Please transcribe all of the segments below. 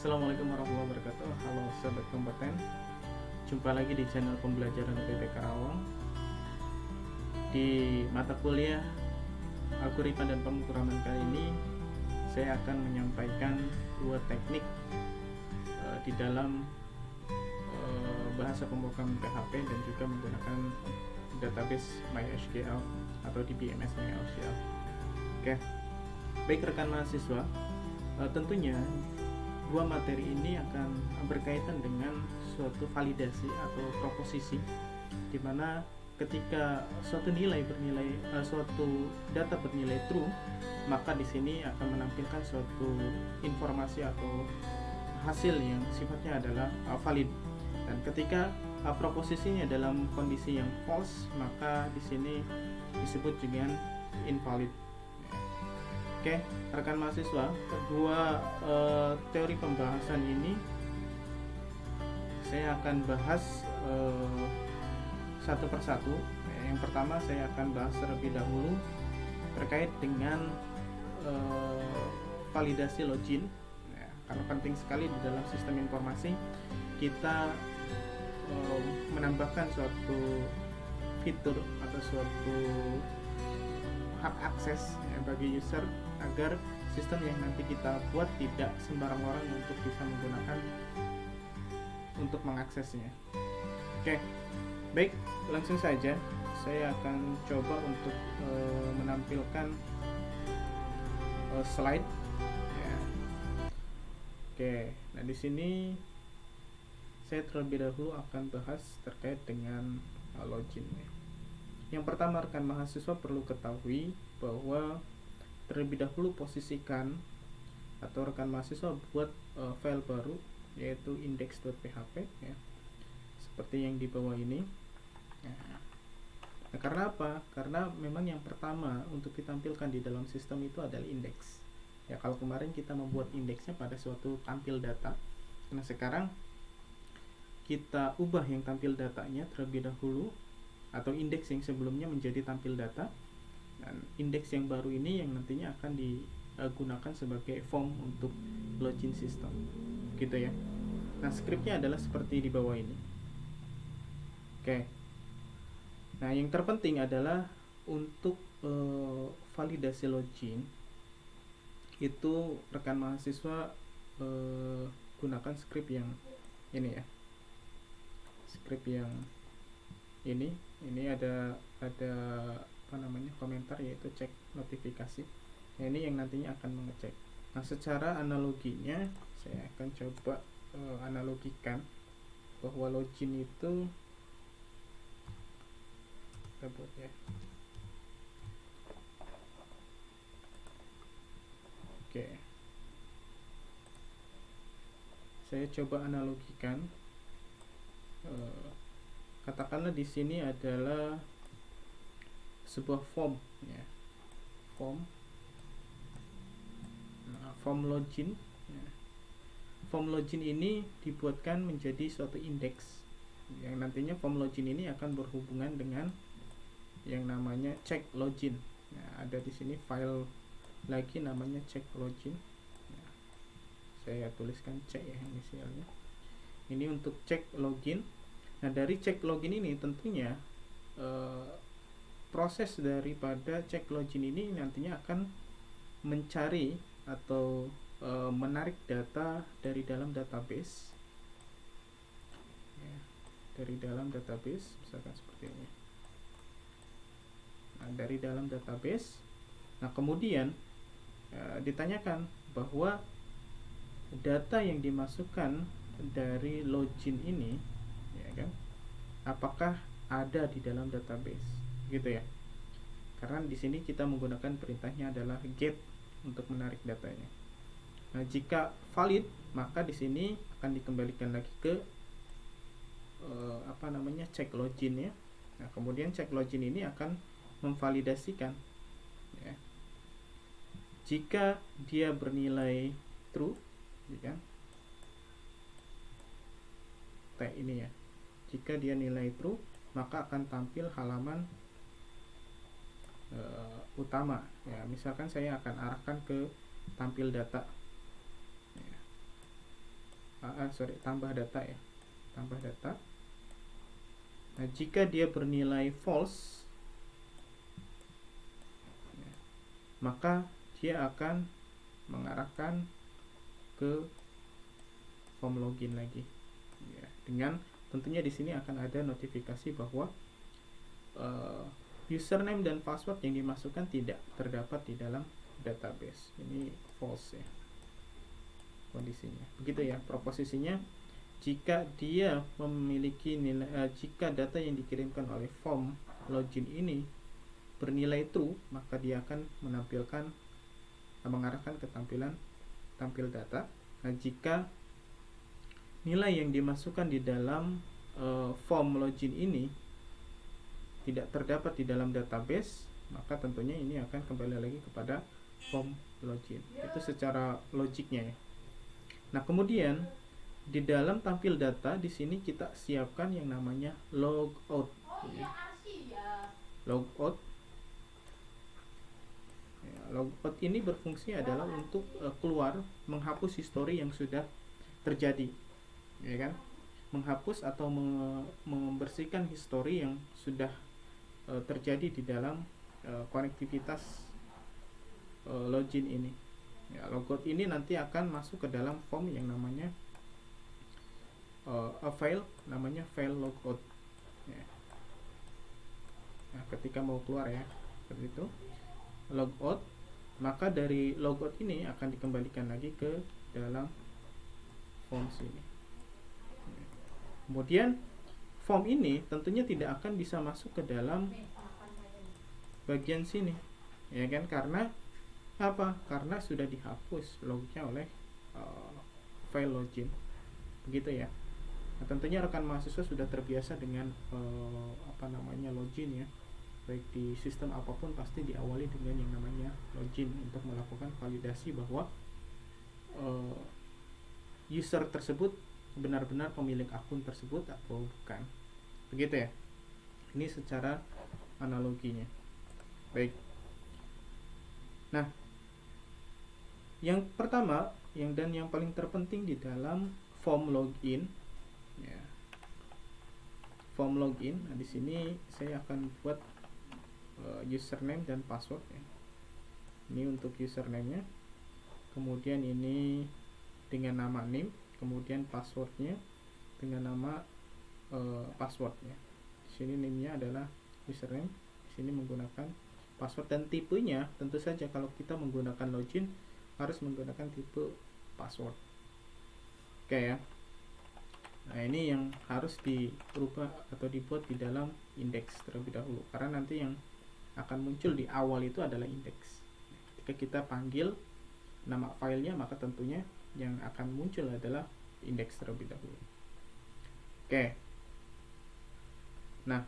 Assalamualaikum warahmatullahi wabarakatuh. Halo sobat kompeten. Jumpa lagi di channel pembelajaran UPT Karawang. Di mata kuliah algoritma dan pemrograman kali ini saya akan menyampaikan dua teknik di dalam bahasa pemrograman PHP dan juga menggunakan database MySQL atau DBMS MySQL. Oke. Baik rekan mahasiswa, tentunya dua materi ini akan berkaitan dengan suatu validasi atau proposisi, di mana ketika suatu data bernilai true, maka di sini akan menampilkan suatu informasi atau hasil yang sifatnya adalah valid. Dan ketika proposisinya dalam kondisi yang false, maka di sini disebut dengan invalid. Oke, rekan mahasiswa, kedua teori pembahasan ini saya akan bahas satu persatu. Yang pertama saya akan bahas terlebih dahulu terkait dengan validasi login. Karena penting sekali di dalam sistem informasi kita menambahkan suatu fitur atau suatu hak akses bagi user agar sistem yang nanti kita buat tidak sembarang orang untuk bisa menggunakan untuk mengaksesnya. Oke, baik, langsung saja saya akan coba untuk menampilkan slide. Ya. Oke, nah di sini saya terlebih dahulu akan bahas terkait dengan login. Yang pertama, rekan mahasiswa perlu ketahui bahwa terlebih dahulu posisikan atau rekan mahasiswa buat file baru yaitu index.php ya, seperti yang di bawah ini. Nah, karena apa? Karena memang yang pertama untuk ditampilkan di dalam sistem itu adalah indeks. Ya, kalau kemarin kita membuat indeksnya pada suatu tampil data, nah sekarang kita ubah yang tampil datanya terlebih dahulu, atau indeks yang sebelumnya menjadi tampil data, dan indeks yang baru ini yang nantinya akan digunakan sebagai form untuk login system, gitu ya. Nah, scriptnya adalah seperti di bawah ini. Oke. Nah, yang terpenting adalah untuk validasi login itu rekan mahasiswa gunakan script yang ini ya, script yang ini ada apa namanya komentar, yaitu cek notifikasi. Nah, ini yang nantinya akan mengecek. Nah, secara analoginya saya akan coba analogikan bahwa login itu kita buat ya. Oke, saya coba analogikan. Katakanlah di sini adalah sebuah form ya, form login ya. Form login ini dibuatkan menjadi suatu indeks yang nantinya form login ini akan berhubungan dengan yang namanya check login. Nah, ada di sini file lagi namanya check login. Nah, saya tuliskan check ya inisialnya. Ini untuk cek login. Nah, dari cek login ini tentunya proses daripada cek login ini nantinya akan mencari atau menarik data dari dalam database ya, dari dalam database misalkan seperti ini. Nah, dari dalam database, nah kemudian ditanyakan bahwa data yang dimasukkan dari login ini ya kan, apakah ada di dalam database, gitu ya. Karena di sini kita menggunakan perintahnya adalah get untuk menarik datanya. Nah, jika valid, maka di sini akan dikembalikan lagi ke cek login ya. Nah, kemudian cek login ini akan memvalidasikan ya. Jika dia bernilai true ya kan, ini ya. Jika dia nilai true, maka akan tampil halaman utama ya. Misalkan saya akan arahkan ke tampil data ya. tambah data ya, tambah data. Nah, jika dia bernilai false, ya, maka dia akan mengarahkan ke form login lagi, ya, dengan tentunya di sini akan ada notifikasi bahwa username dan password yang dimasukkan tidak terdapat di dalam database. Ini false ya kondisinya. Begitu ya proposisinya. Jika dia memiliki nilai, jika data yang dikirimkan oleh form login ini bernilai true, maka dia akan menampilkan, mengarahkan ke tampilan tampil data. Nah, jika nilai yang dimasukkan di dalam form login ini tidak terdapat di dalam database, maka tentunya ini akan kembali lagi kepada form login. Itu secara logiknya ya. Nah, kemudian di dalam tampil data di sini kita siapkan yang namanya logout. Logout. Ya, logout ini berfungsi adalah untuk keluar, menghapus histori yang sudah terjadi, ya kan? Menghapus atau membersihkan histori yang sudah terjadi di dalam konektivitas login ini. Ya, logout ini nanti akan masuk ke dalam form yang namanya file, namanya file logout. Ya. Nah, ketika mau keluar ya, seperti itu logout, maka dari logout ini akan dikembalikan lagi ke dalam form sini. Kemudian form ini tentunya tidak akan bisa masuk ke dalam bagian sini, ya kan? Karena apa? Karena sudah dihapus lognya oleh file login, begitu ya. Nah, tentunya rekan mahasiswa sudah terbiasa dengan login ya. Baik di sistem apapun pasti diawali dengan yang namanya login untuk melakukan validasi bahwa user tersebut benar-benar pemilik akun tersebut atau bukan. Begitu ya. Ini secara analoginya. Baik. Nah, yang pertama yang paling terpenting di dalam form login ya. Form login. Nah, di sini saya akan buat username dan password ya. Ini untuk username-nya. Kemudian ini dengan nama name, kemudian passwordnya dengan nama passwordnya. Di sini name-nya adalah username, di sini menggunakan password, dan tipenya tentu saja kalau kita menggunakan login harus menggunakan tipe password. Oke ya. Nah, ini yang harus dirubah atau dibuat di dalam indeks terlebih dahulu, karena nanti yang akan muncul di awal itu adalah indeks. Ketika kita panggil nama filenya, maka tentunya yang akan muncul adalah indeks terlebih dahulu. Oke. Nah,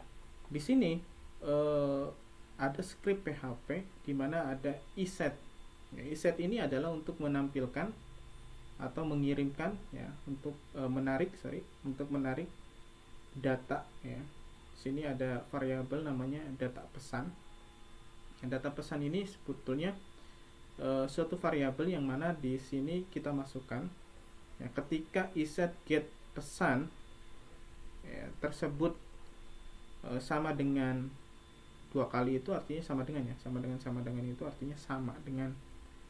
di sini ada script PHP di mana ada iset. Ya, iset ini adalah untuk menampilkan atau mengirimkan ya, untuk menarik data ya. Di sini ada variabel namanya data pesan. Data pesan ini sebetulnya suatu variabel yang mana di sini kita masukkan ya, ketika iset get pesan ya, tersebut sama dengan dua kali, itu artinya sama dengan ya, sama dengan itu artinya sama dengan,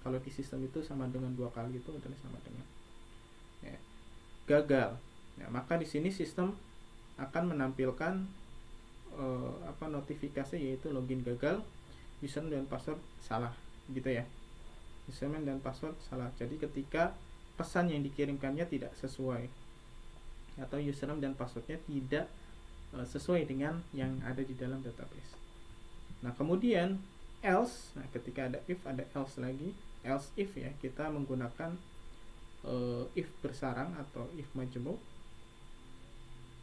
kalau di sistem itu sama dengan dua kali itu adalah sama dengan ya, gagal ya, maka di sini sistem akan menampilkan notifikasi, yaitu login gagal, username dan password salah, gitu ya. Username dan password salah. Jadi ketika pesan yang dikirimkannya tidak sesuai atau username dan passwordnya tidak sesuai dengan yang ada di dalam database. Nah, kemudian else. Nah, ketika ada if, ada else lagi. Else if ya, kita menggunakan if bersarang atau if majemuk,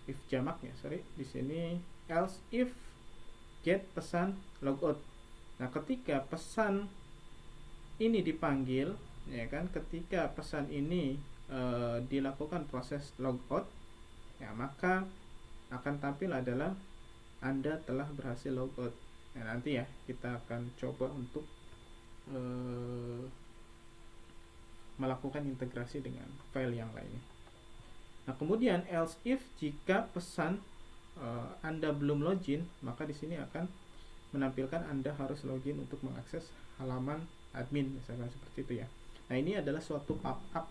if jamak ya, di sini else if get pesan logout. Nah, ketika pesan ini dipanggil ya kan, ketika pesan ini dilakukan proses logout ya, maka akan tampil adalah Anda telah berhasil logout. Nah, nanti ya kita akan coba untuk melakukan integrasi dengan file yang lainnya. Nah, kemudian else if jika pesan Anda belum login, maka di sini akan menampilkan Anda harus login untuk mengakses halaman admin, misalkan seperti itu ya. Nah, ini adalah suatu pop-up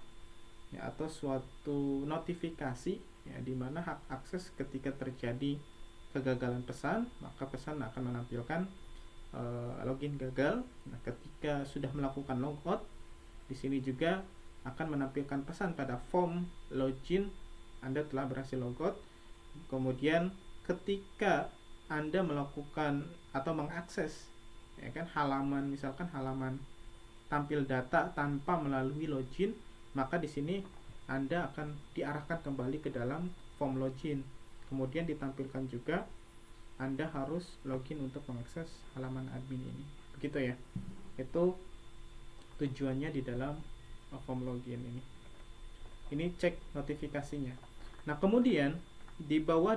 ya, atau suatu notifikasi ya, di mana hak akses ketika terjadi kegagalan pesan, maka pesan akan menampilkan login gagal. Nah, ketika sudah melakukan logout, di sini juga akan menampilkan pesan pada form login Anda telah berhasil logout. Kemudian ketika Anda melakukan atau mengakses ya kan halaman, misalkan halaman tampil data tanpa melalui login, maka di sini Anda akan diarahkan kembali ke dalam form login. Kemudian ditampilkan juga Anda harus login untuk mengakses halaman admin ini. Begitu ya. Itu tujuannya di dalam form login ini. Ini cek notifikasinya. Nah, kemudian di bawah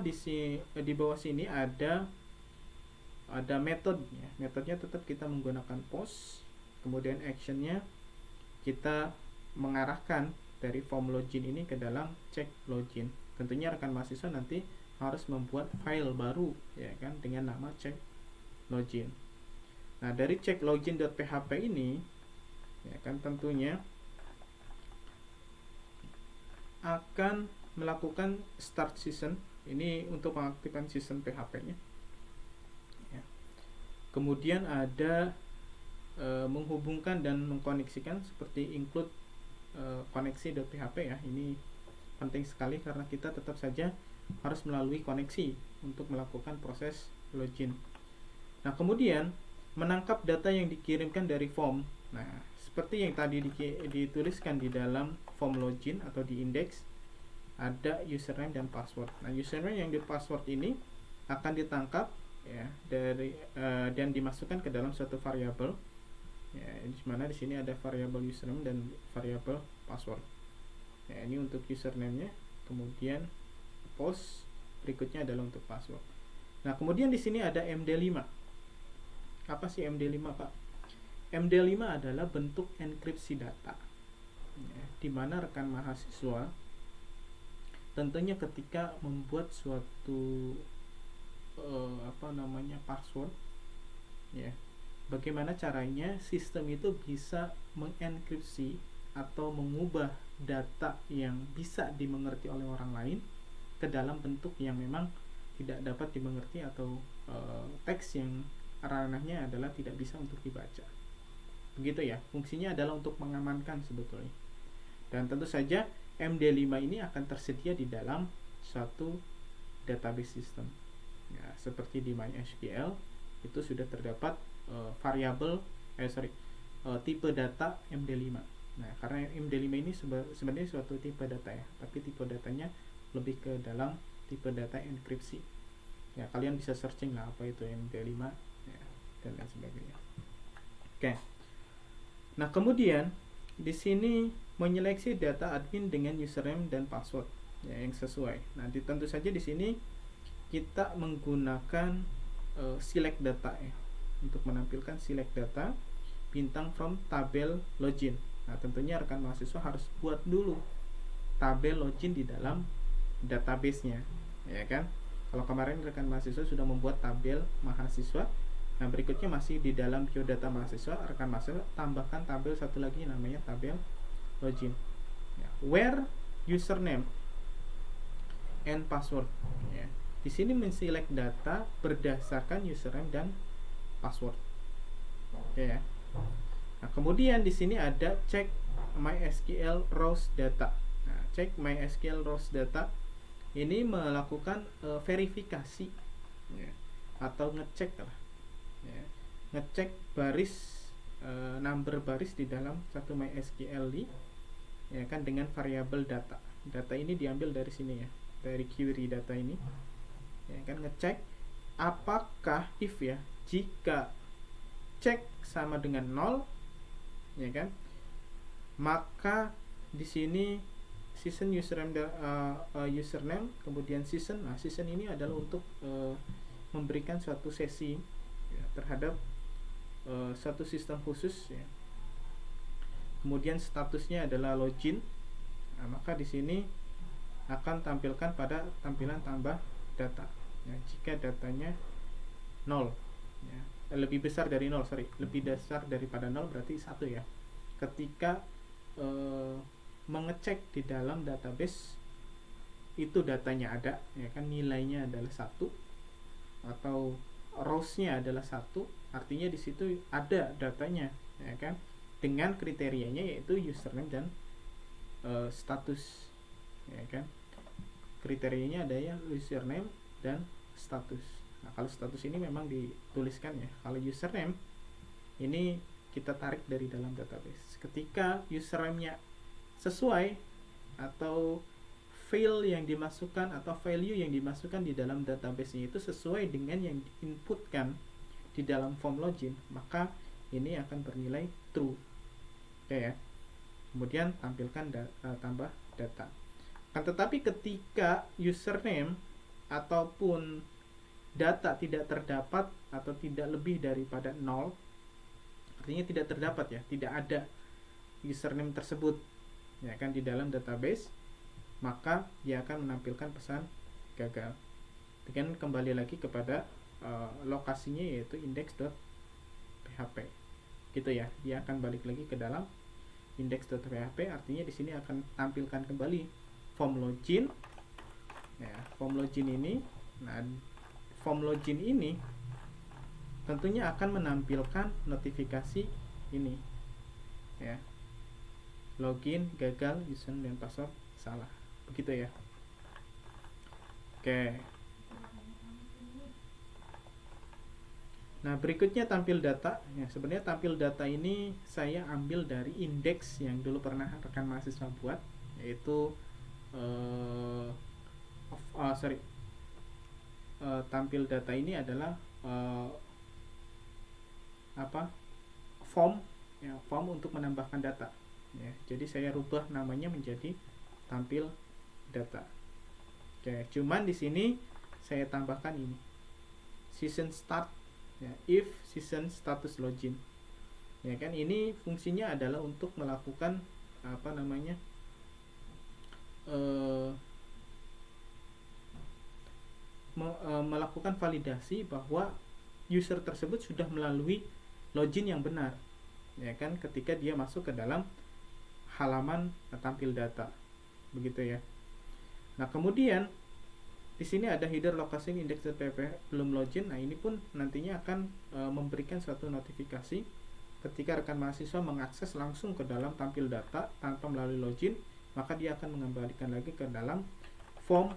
sini ada metodenya. Metodenya tetap kita menggunakan post. Kemudian actionnya kita mengarahkan dari form login ini ke dalam cek login. Tentunya rekan mahasiswa nanti harus membuat file baru ya kan dengan nama cek login. Nah, dari cek login.php ini ya kan tentunya akan melakukan start session. Ini untuk mengaktifkan session PHP-nya. Ya. Kemudian ada menghubungkan dan mengkoneksikan seperti include koneksi.php ya. Ini penting sekali karena kita tetap saja harus melalui koneksi untuk melakukan proses login. Nah, kemudian menangkap data yang dikirimkan dari form. Nah, seperti yang tadi dituliskan di dalam form login atau di index, ada username dan password. Nah, username yang di password ini akan ditangkap ya dari dan dimasukkan ke dalam suatu variabel. Ya, di mana di sini ada variabel username dan variabel password. Ya, ini untuk username-nya, kemudian post berikutnya adalah untuk password. Nah, kemudian di sini ada MD5. Apa sih MD5, Pak? MD5 adalah bentuk enkripsi data. Ya, di mana rekan mahasiswa tentunya ketika membuat suatu password ya, bagaimana caranya sistem itu bisa mengenkripsi atau mengubah data yang bisa dimengerti oleh orang lain ke dalam bentuk yang memang tidak dapat dimengerti atau teks yang ranahnya adalah tidak bisa untuk dibaca. Begitu ya, fungsinya adalah untuk mengamankan sebetulnya. Dan tentu saja MD5 ini akan tersedia di dalam suatu database system. Ya, seperti di MySQL itu sudah terdapat tipe data MD5. Nah, karena MD5 ini sebenarnya suatu tipe data ya, tapi tipe datanya lebih ke dalam tipe data enkripsi. Ya, kalian bisa searching lah apa itu MD5 ya, dan lain sebagainya. Oke. Nah, kemudian di sini menyeleksi data admin dengan username dan password ya, yang sesuai. Nah, tentu saja di sini kita menggunakan select data ya, untuk menampilkan select data bintang from tabel login. Nah, tentunya rekan mahasiswa harus buat dulu tabel login di dalam database-nya, ya kan? Kalau kemarin rekan mahasiswa sudah membuat tabel mahasiswa, nah berikutnya masih di dalam biodata mahasiswa, rekan mahasiswa tambahkan tabel satu lagi namanya tabel login. Ya. Where username and password. Ya. Di sini men-select data berdasarkan username dan password. Oke ya. Nah, kemudian di sini ada cek MySQL rows data. Nah, cek MySQL rows data ini melakukan verifikasi ya, atau ngecek lah. Ya. Ngecek baris number baris di dalam satu MySQL ya kan dengan variabel data. Data ini diambil dari sini ya, dari query data ini. Ya kan ngecek apakah if ya, jika cek sama dengan 0 ya kan, maka di sini season username kemudian season. Nah, season ini adalah untuk memberikan suatu sesi ya, terhadap satu sistem khusus ya. Kemudian statusnya adalah login. Nah, maka di sini akan tampilkan pada tampilan tambah data. Ya, jika datanya 0, ya, lebih besar dari 0, lebih besar daripada 0 berarti 1 ya. Ketika mengecek di dalam database itu datanya ada, ya kan, nilainya adalah 1 atau rows-nya adalah 1, artinya di situ ada datanya, ya kan, dengan kriterianya yaitu username dan status, ya kan. Kriterianya ada ya username dan status. Nah, kalau status ini memang dituliskan ya. Kalau username ini kita tarik dari dalam database. Ketika username-nya sesuai atau file yang dimasukkan atau value yang dimasukkan di dalam database itu sesuai dengan yang diinputkan di dalam form login, maka ini akan bernilai true. Oke ya. Kemudian tampilkan tambah data. Kan tetapi ketika username ataupun data tidak terdapat atau tidak lebih daripada 0, artinya tidak terdapat ya, tidak ada username tersebut, ya kan, di dalam database, maka dia akan menampilkan pesan gagal. Dengan kembali lagi kepada lokasinya yaitu index.php. Gitu ya. Dia akan balik lagi ke dalam index.php, artinya di sini akan tampilkan kembali form login. Ya, form login ini. Nah, form login ini tentunya akan menampilkan notifikasi ini. Ya. Login gagal, username dan password salah. Begitu ya. Oke. Nah, berikutnya tampil data. Ya, sebenarnya tampil data ini saya ambil dari indeks yang dulu pernah rekan mahasiswa buat, yaitu tampil data ini adalah form, ya, form untuk menambahkan data. Ya, jadi saya rubah namanya menjadi tampil data. Oke, cuman di sini saya tambahkan ini season start, ya, if season status login, ya kan. Ini fungsinya adalah untuk melakukan melakukan validasi bahwa user tersebut sudah melalui login yang benar, ya kan, ketika dia masuk ke dalam halaman tampil data. Begitu ya. Nah, kemudian di sini ada header location index.php belum login. Nah, ini pun nantinya akan memberikan suatu notifikasi ketika rekan mahasiswa mengakses langsung ke dalam tampil data tanpa melalui login, maka dia akan mengembalikan lagi ke dalam form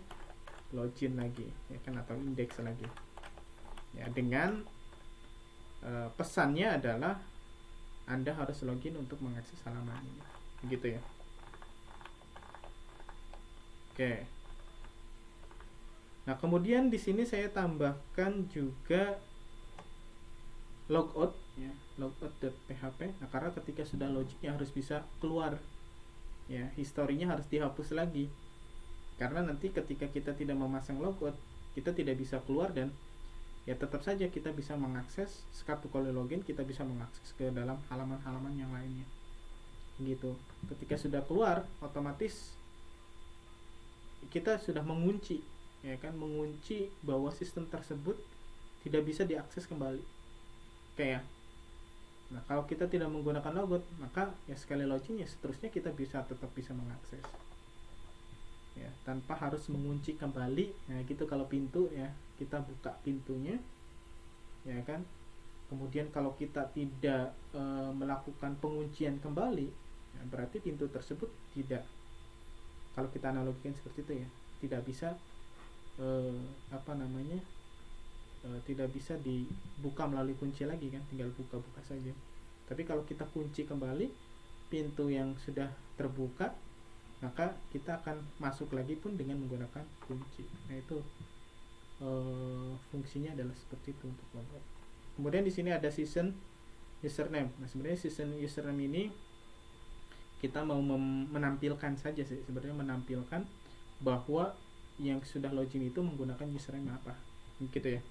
login lagi, ya kan, atau index lagi. Ya, dengan pesannya adalah Anda harus login untuk mengakses halaman ini. Begitu ya. Oke. Nah, kemudian di sini saya tambahkan juga logout, ya, logout.php. Nah, karena ketika sudah login ya harus bisa keluar, ya, historinya harus dihapus lagi. Karena nanti ketika kita tidak memasang logout, kita tidak bisa keluar, dan ya tetap saja kita bisa mengakses satu kali login, kita bisa mengakses ke dalam halaman-halaman yang lainnya. Gitu. Ketika sudah keluar, otomatis kita sudah mengunci, ya kan, mengunci bahwa sistem tersebut tidak bisa diakses kembali. Kayak. Nah, kalau kita tidak menggunakan logout, maka ya sekali login ya seterusnya kita tetap bisa mengakses. Ya, tanpa harus mengunci kembali. Nah, gitu. Kalau pintu, ya, kita buka pintunya, ya kan. Kemudian kalau kita tidak melakukan penguncian kembali, ya, berarti pintu tersebut tidak, kalau kita analogikan seperti itu ya, tidak bisa tidak bisa dibuka melalui kunci lagi kan, tinggal buka-buka saja. Tapi kalau kita kunci kembali pintu yang sudah terbuka, maka kita akan masuk lagi pun dengan menggunakan kunci. Nah, itu fungsinya adalah seperti itu untuk logout. Kemudian di sini ada season username. Nah, sebenarnya season username ini kita mau menampilkan saja sih, sebenarnya menampilkan bahwa yang sudah login itu menggunakan username apa, gitu ya.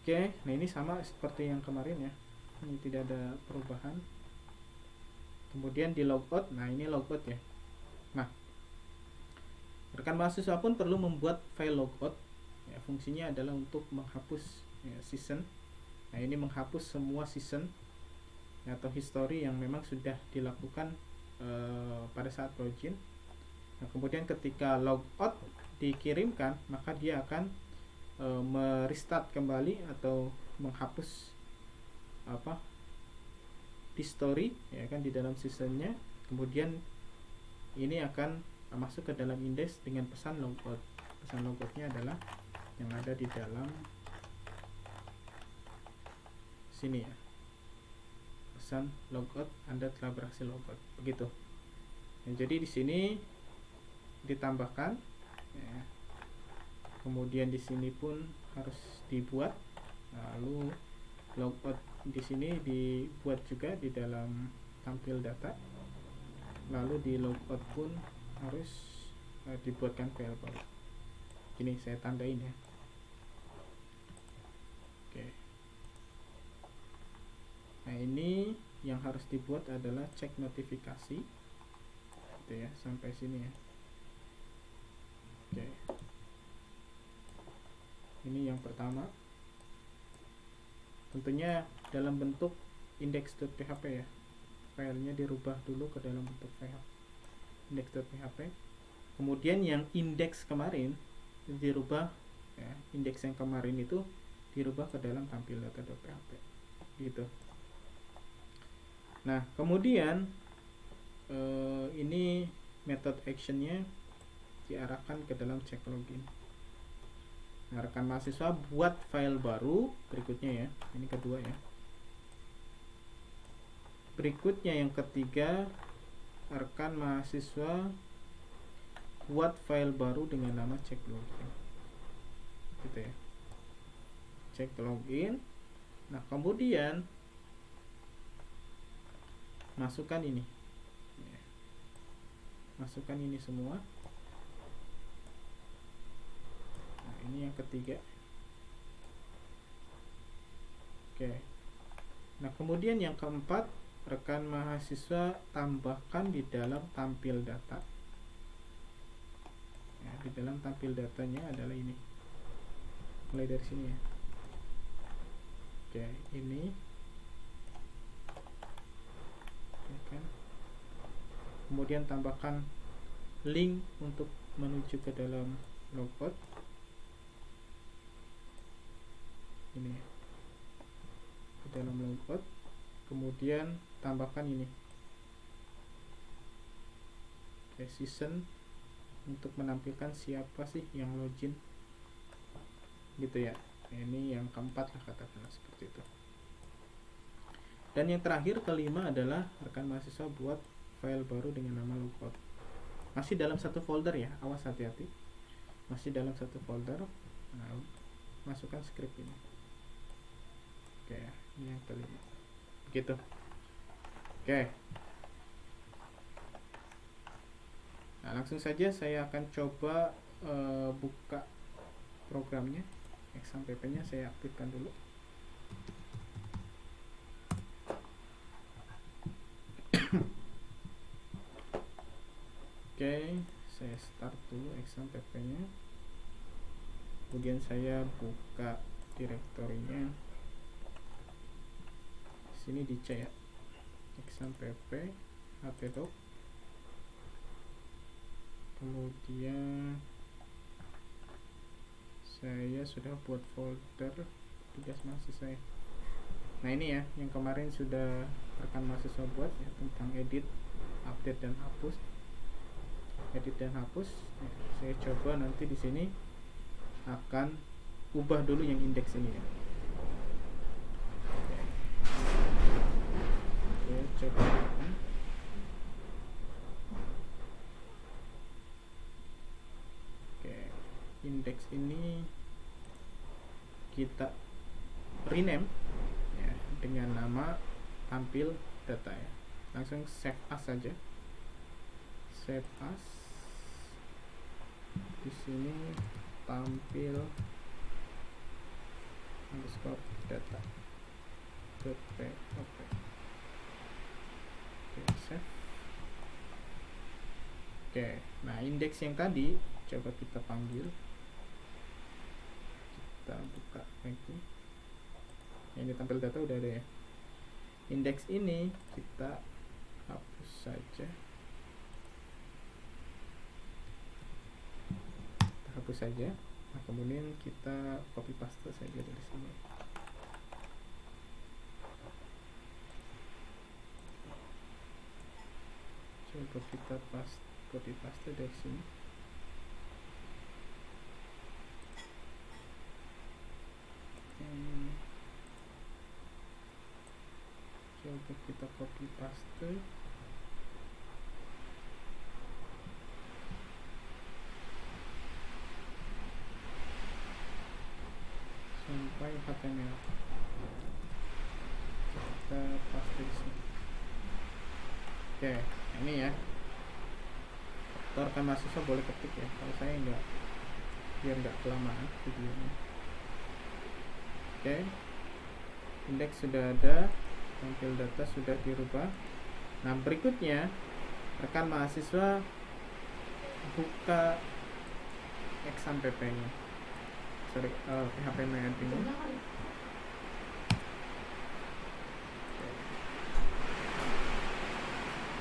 Oke, nah ini sama seperti yang kemarin ya, ini tidak ada perubahan. Kemudian di logout, nah ini logout ya. Nah, Rekan mahasiswa pun perlu membuat file logout. Ya, fungsinya adalah untuk menghapus ya, season. Nah, ini menghapus semua season ya, atau history yang memang sudah dilakukan pada saat login. Nah, kemudian ketika logout dikirimkan, maka dia akan merestart kembali atau menghapus history ya kan di dalam seasonnya. Kemudian ini akan masuk ke dalam index dengan pesan logout. Pesan logoutnya adalah yang ada di dalam sini ya, pesan logout, Anda telah berhasil logout, begitu. Nah, jadi di sini ditambahkan ya. Kemudian di sini pun harus dibuat, lalu logout di sini dibuat juga di dalam tampil data, lalu di logout pun harus dibuatkan file baru. Ini saya tandain ya. Oke. Nah, ini yang harus dibuat adalah cek notifikasi gitu ya, sampai sini ya. Oke. Ini yang pertama, tentunya dalam bentuk index.php ya, filenya dirubah dulu ke dalam bentuk file index.php. Kemudian yang indeks kemarin dirubah ya, indeks yang kemarin itu dirubah ke dalam tampil data.php gitu. Nah, kemudian ini method actionnya diarahkan ke dalam check login. Nah, rekan mahasiswa buat file baru berikutnya ya, ini kedua ya. Berikutnya yang ketiga, rekan mahasiswa buat file baru dengan nama check login gitu ya, check login. Nah, kemudian masukkan ini ya. Masukkan ini semua. Nah, ini yang ketiga. Oke. Nah, kemudian yang keempat, rekan mahasiswa tambahkan di dalam tampil data ya, di dalam tampil datanya adalah ini, mulai dari sini ya. Oke, ini ya kan. Kemudian tambahkan link untuk menuju ke dalam logout ini ya, ke dalam logout. Kemudian tambahkan ini season untuk menampilkan siapa sih yang login gitu ya. Ini yang keempat lah katakanlah seperti itu. Dan yang terakhir, kelima, adalah rekan mahasiswa buat file baru dengan nama logout. Masih dalam satu folder ya, awas hati-hati, masih dalam satu folder. Nah, masukkan script ini. Oke, ini yang kelima gitu. Oke. Nah, langsung saja saya akan coba buka programnya. XAMPP nya saya aktifkan dulu. Oke, saya start dulu XAMPP nya. Kemudian saya buka direktorinya. Sini di C ya, XAMPP htdoc. Kemudian saya sudah buat folder tugas mahasiswa ya. Nah, ini ya yang kemarin sudah rekan mahasiswa buat ya, tentang edit, update dan hapus. Edit dan hapus ya, saya coba nanti di sini akan ubah dulu yang indeks ini ya. Oke, coba indeks ini kita rename ya, dengan nama tampil data ya. Langsung save as saja, save as. Di sini tampil underscore data .php. Oke, save. Oke, nah indeks yang tadi coba kita panggil, kita buka lagi. Ini tampil data udah ada ya. Indeks ini kita hapus saja. Kita hapus saja. Nah, kemudian kita copy paste saja dari sini. Coba kita copy paste dari sini. Coba kita copy paste. Sampai HTML. Kita paste di sini. Oke, ini ya. Rekan mahasiswa boleh ketik ya. Kalau saya enggak, biar enggak kelamaan videonya. Oke. Indeks sudah ada, tampil data sudah dirubah. Nah, berikutnya rekan mahasiswa buka exam pp-nya. PHP MyAdmin.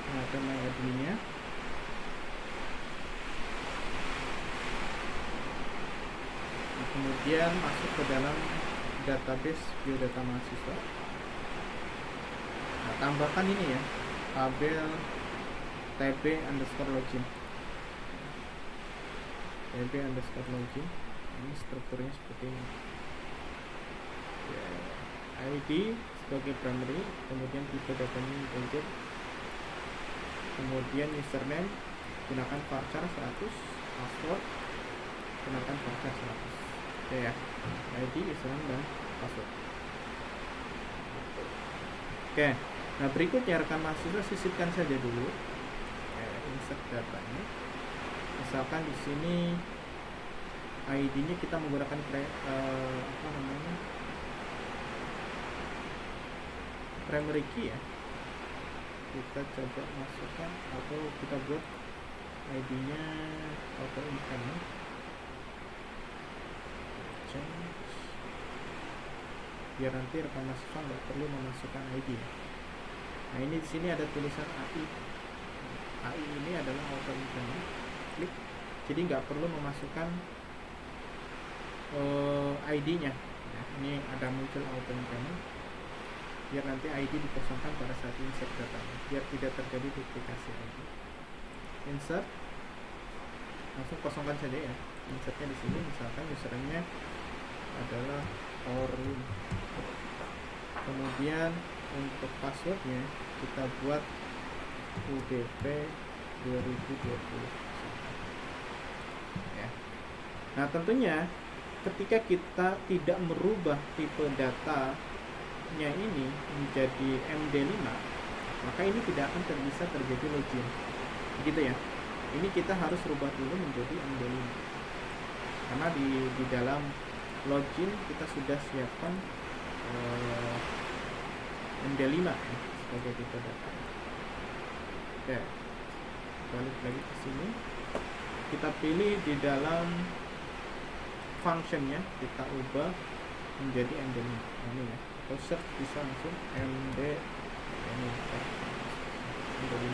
PHP MyAdmin-nya. Nah, kemudian masuk ke dalam database biodata mahasiswa. Nah, tambahkan ini ya, tabel tb_login. tb_login. Ini strukturnya seperti ini. ID sebagai primary, kemudian tipe datanya integer, kemudian username gunakan varchar 100, password gunakan varchar 100. Oke ya, ID, username dan password. Oke, nah berikutnya rekan mahasiswa sisipkan saja dulu insert datanya. Misalkan di sini ID-nya kita menggunakan primary key ya. Kita coba masukkan atau kita buat ID-nya auto increment. Change. Biar nanti rekan mahasiswa nggak perlu memasukkan ID. Nah, ini di sini ada tulisan AI. AI ini adalah auto increment. Klik. Jadi nggak perlu memasukkan ID-nya. Nah, ini ada muncul auto increment. Biar nanti ID dikosongkan pada saat insert datanya, biar tidak terjadi duplikasi ID. Insert, langsung kosongkan saja ya. Insertnya di sini, misalkan username-nya adalah Orlin. Kemudian untuk passwordnya kita buat UBP 2020 ya. Nah, tentunya ketika kita tidak merubah tipe datanya ini menjadi MD5, maka ini tidak akan bisa terjadi login, begitu ya. Ini kita harus rubah dulu menjadi MD5, karena di dalam login kita sudah siapkan MD5 ya, sebagai tipe data. Oke, balik lagi ke sini, kita pilih di dalam functionnya, kita ubah menjadi MD5 ini ya, atau search bisa langsung MD ini MD5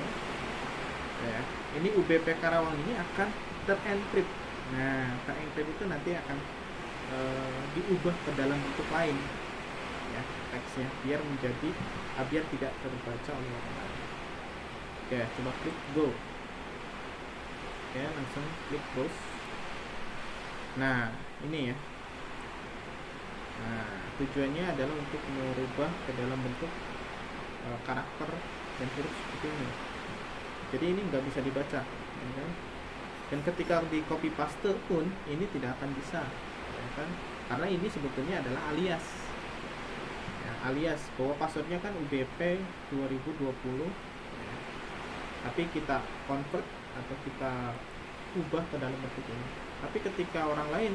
ya. Ini UBP Karawang ini akan terencrypt. Nah, terencrypt itu nanti akan diubah ke dalam bentuk lain ya, teksnya, biar tidak terbaca oleh orang lain. Oke, coba klik go. Oke, langsung klik close. Nah, ini ya. Nah, tujuannya adalah untuk merubah ke dalam bentuk karakter dan huruf seperti ini. Jadi ini nggak bisa dibaca, ya kan? Dan ketika di copy paste pun ini tidak akan bisa, ya kan? Karena ini sebetulnya adalah alias, ya, alias bahwa passwordnya kan UBP 2020, ya. Tapi kita convert atau kita ubah ke dalam bentuk ini. Tapi ketika orang lain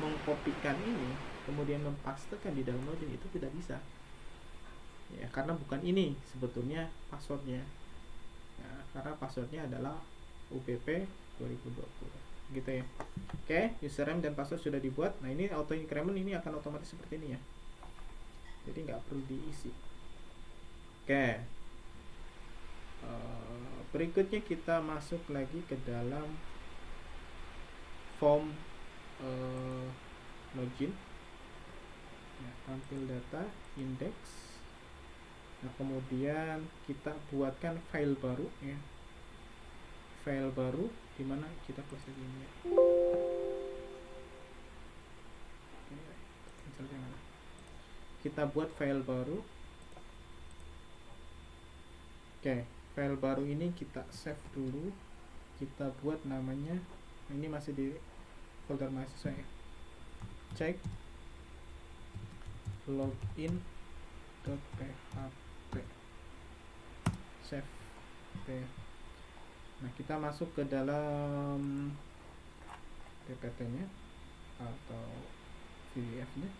mengkopikan ini kemudian mempastekan di dalam login, itu tidak bisa ya, karena bukan ini sebetulnya passwordnya ya, karena passwordnya adalah UBP 2020. gitu ya. Oke, username dan password sudah dibuat. Nah, ini auto increment ini akan otomatis seperti ini ya, jadi nggak perlu diisi. Oke, berikutnya kita masuk lagi ke dalam form login ya, tampil data index. Nah, kemudian kita buatkan file baru ya, file baru dimana kita close lagi ini ya. Kita buat file baru. Oke, file baru ini kita save dulu. Kita buat namanya, ini masih di folder mahasiswa ya, cek login.php, save. Oke. Nah, kita masuk ke dalam ppt nya atau vdf nya,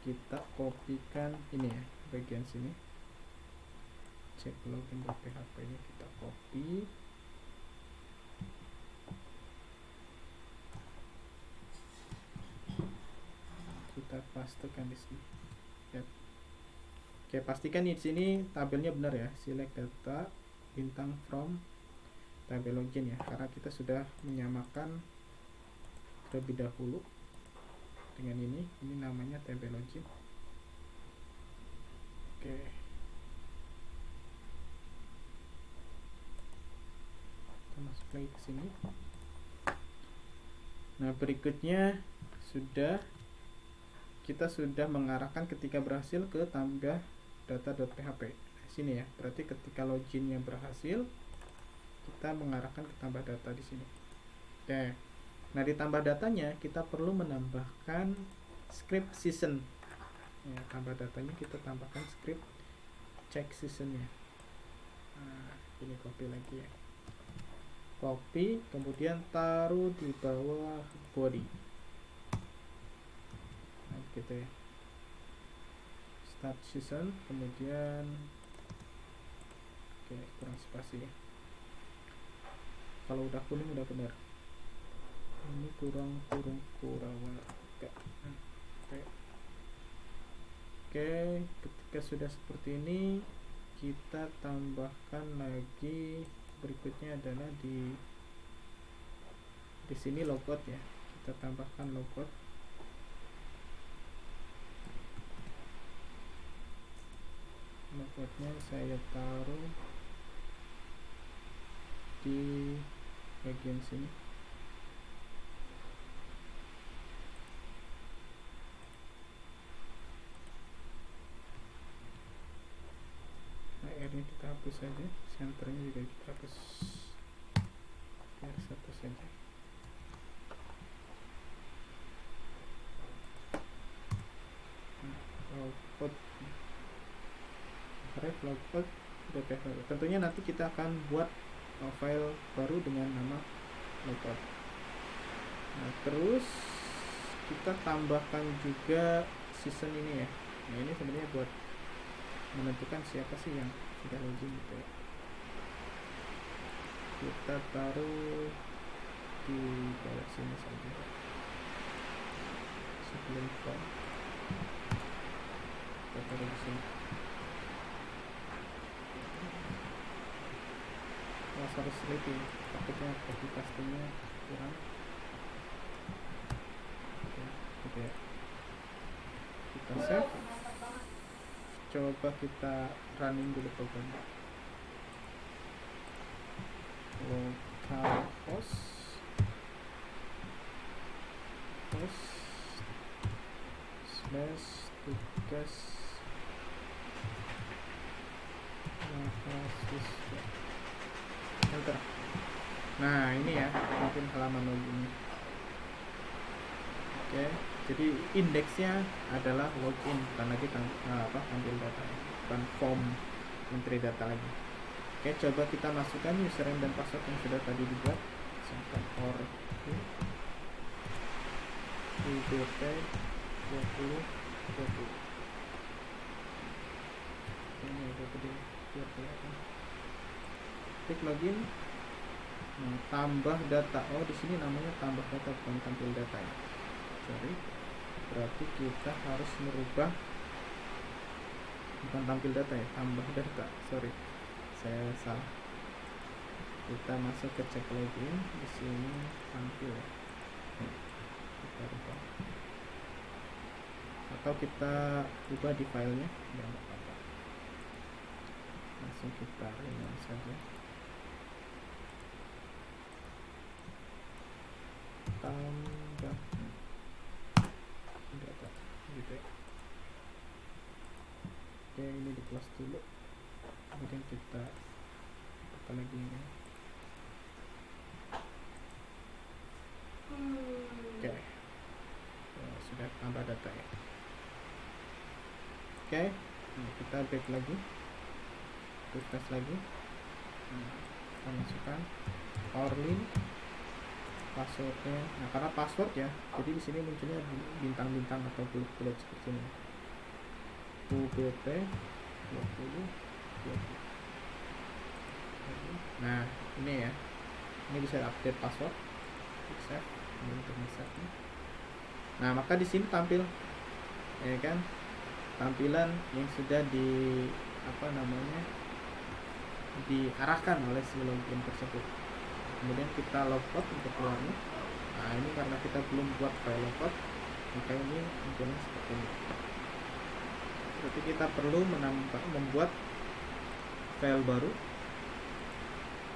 kita kopikan ini ya, bagian sini, cek login.php nya kita copy, kita pastekan di sini ya. Oke, pastikan di sini tabelnya benar ya, select data bintang from tabel login ya, karena kita sudah menyamakan terlebih dahulu dengan ini namanya tabel login. Oke, kita masuk lagi ke sini. Nah, berikutnya kita sudah mengarahkan ketika berhasil ke tambah data.php. Nah, sini ya, berarti ketika loginnya berhasil, kita mengarahkan ke tambah data di sini. Oke. Nah, di tambah datanya kita perlu menambahkan script season. Ya, tambah datanya kita tambahkan script check seasonnya. Nah, ini copy lagi ya. Copy, kemudian taruh di bawah body. Nah, gitu ya. Start season, kemudian oke, kurang spasi ya. Kalau udah kuning udah benar. Ini kurang warga. Oke, ketika sudah seperti ini, kita tambahkan lagi, berikutnya adalah di sini logout ya, kita tambahkan logout. Logoutnya saya taruh di bagian sini. Ini kita hapus saja, senternya juga kita hapus, biar satu saja. Logout, logout .php. Tentunya nanti kita akan buat file baru dengan nama logout. Nah, terus kita tambahkan juga season ini ya. Nah, ini sebenarnya buat menentukan siapa sih yang sudah login gitu ya. Kita taruh di bawah sini saja sebelum form, kita taruh di sini. Harus teliti, takutnya copy paste-nya kurang. Oke, gitu ya. Kita save, coba kita running dulu programnya. Localhost /tugas mahasiswa. Enter. Nah, ini ya, mungkin halaman login. Oke, jadi indeksnya adalah login, bukan lagi tampil data, bukan form menteri data lagi. Oke, coba kita masukkan username dan password yang sudah tadi dibuat. Misalkan IDP 2020. Ini udah gede, biar kelihatan. Klik login. Nah, tambah data. Oh, di sini namanya tambah data, bukan tampil data ya. Sorry. Berarti kita harus merubah, bukan tampil data ya, tambah data. Sorry, saya salah. Kita masuk ke cek login, di sini tampil ya. Kita rubah. Atau kita ubah di filenya, ya nggak apa-apa. Langsung kita rename saja. Tambah data, gitu ya. Oke, ini di close dulu. Kemudian kita tekan lagi ini. Oke, sudah tambah data ya. Oke, nah, kita back lagi, refresh lagi. Kita masukkan Orlin, passwordnya. Nah, karena password ya, jadi di sini munculnya bintang-bintang atau bulat-bulat seperti ini. UBP 20. Nah, ini ya, ini bisa update password. Save, ini untuk save. Nah, maka di sini tampil, ya kan, tampilan yang sudah di apa namanya diarahkan oleh si login tersebut. Kemudian kita logout untuk keluarnya. Nah, ini karena kita belum buat file logout, maka ini munculnya seperti ini. Berarti kita perlu membuat file baru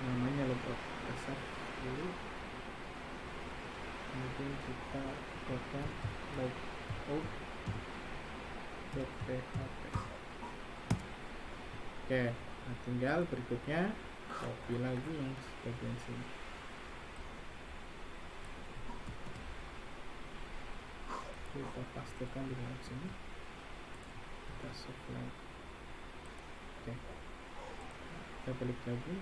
namanya logout. Save dulu. Kemudian kita buatkan logout.php. Oke, nah tinggal berikutnya copy lagi yang bagian sini. Kita pastikan di dalam sini. Kita save lagi. Oke, kita balik lagi.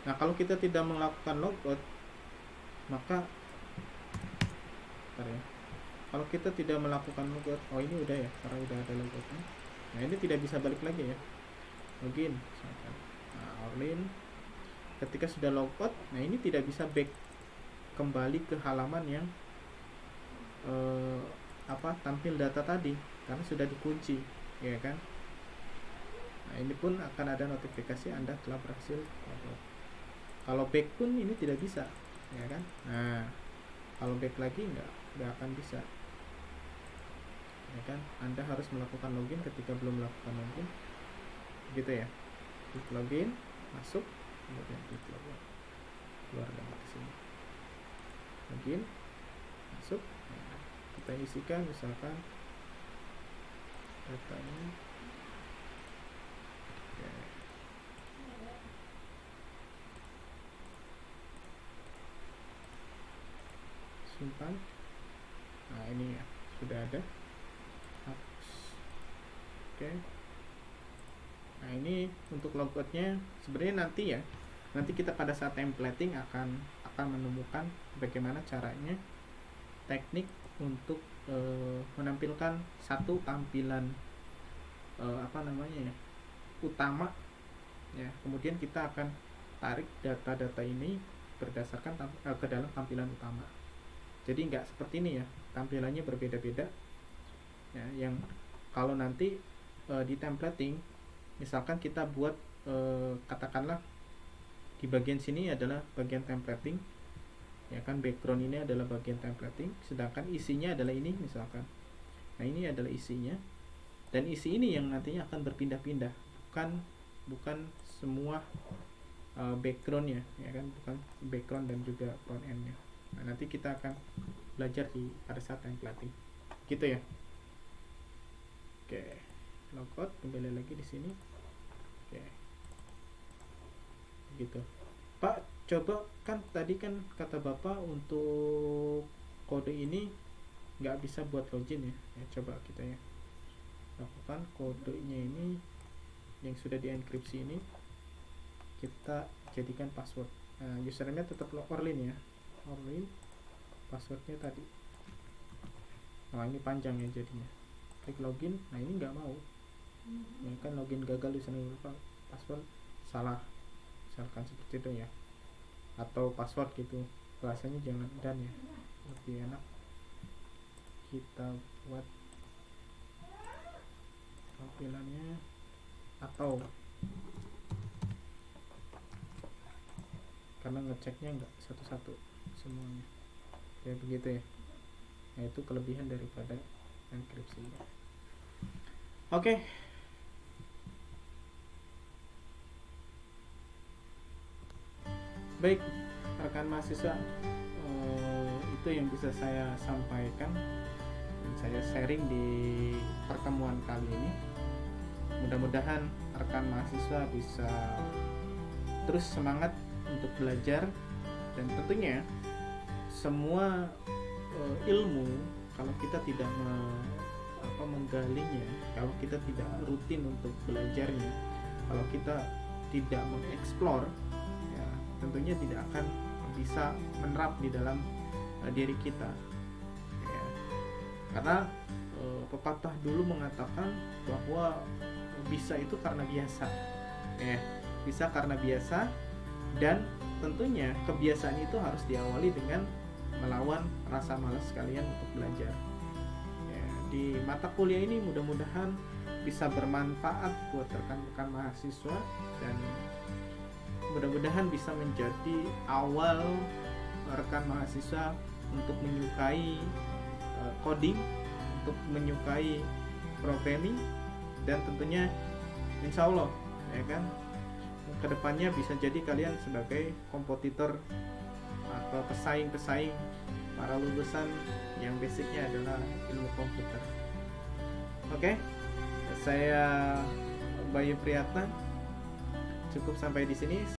Nah, kalau kita tidak melakukan logout, maka ya, kalau kita tidak melakukan logout, oh ini udah ya, karena udah ada logoutnya. Nah, ini tidak bisa balik lagi ya. Login misalkan. Nah, Orlin ketika sudah logout, nah ini tidak bisa back kembali ke halaman yang tampil data tadi karena sudah dikunci, ya kan. Nah, ini pun akan ada notifikasi Anda telah berhasil logout. Kalau back pun ini tidak bisa, ya kan. Nah, kalau back lagi nggak akan bisa, ya kan. Anda harus melakukan login ketika belum melakukan login, gitu ya. Klik login, masuk, kemudian klik login, keluar dari sini. Login, masuk. Nah, kita isikan misalkan datanya. Oke. Simpan. Nah, ini ya sudah ada. Hapus. Oke. Nah, ini untuk logoutnya sebenarnya nanti kita pada saat templating akan menemukan bagaimana caranya teknik untuk menampilkan satu tampilan utama ya. Kemudian kita akan tarik data-data ini berdasarkan ke dalam tampilan utama. Jadi nggak seperti ini ya, tampilannya berbeda-beda ya. Yang kalau nanti di templating, misalkan kita buat katakanlah di bagian sini adalah bagian templating, ya kan, background ini adalah bagian templating, sedangkan isinya adalah ini misalkan. Nah, ini adalah isinya, dan isi ini yang nantinya akan berpindah-pindah, bukan semua backgroundnya, ya kan, bukan background dan juga front endnya. Nah, nanti kita akan belajar pada saat templating, gitu ya. Oke, logout, kembali lagi di sini. Oke, gitu. Pak, coba, kan tadi kan kata Bapak untuk kode ini nggak bisa buat login ya. Coba kita ya lakukan kodenya ini yang sudah dienkripsi ini, kita jadikan password. Nah, username-nya tetap Orlin ya, Orlin, passwordnya tadi. Nah, ini panjang ya jadinya. Klik login. Nah, ini nggak mau, ini kan login gagal, username lupa, password salah, misalkan seperti itu ya. atau password gitu, bahasanya jangan dan ya, lebih enak kita buat tampilannya atau, karena ngeceknya nggak satu-satu semuanya kayak begitu ya. Nah itu kelebihan daripada enkripsi. Oke. Baik rekan mahasiswa, itu yang bisa saya sampaikan dan saya sharing di pertemuan kali ini. Mudah-mudahan rekan mahasiswa bisa terus semangat untuk belajar, dan tentunya semua ilmu kalau kita tidak menggalinya, kalau kita tidak rutin untuk belajarnya, kalau kita tidak mengeksplor, ya tentunya tidak akan bisa menerap di dalam diri kita ya. Karena pepatah dulu mengatakan bahwa bisa itu karena biasa ya, bisa karena biasa, dan tentunya kebiasaan itu harus diawali dengan melawan rasa malas kalian untuk belajar ya. Di mata kuliah ini mudah-mudahan bisa bermanfaat buat rekan-rekan mahasiswa, dan mudah-mudahan bisa menjadi awal rekan mahasiswa untuk menyukai coding, untuk menyukai programming, dan tentunya insya Allah ya kan kedepannya bisa jadi kalian sebagai kompetitor atau pesaing-pesaing para lulusan yang basicnya adalah ilmu komputer. Oke, saya Bayu Priyatna, cukup sampai di sini.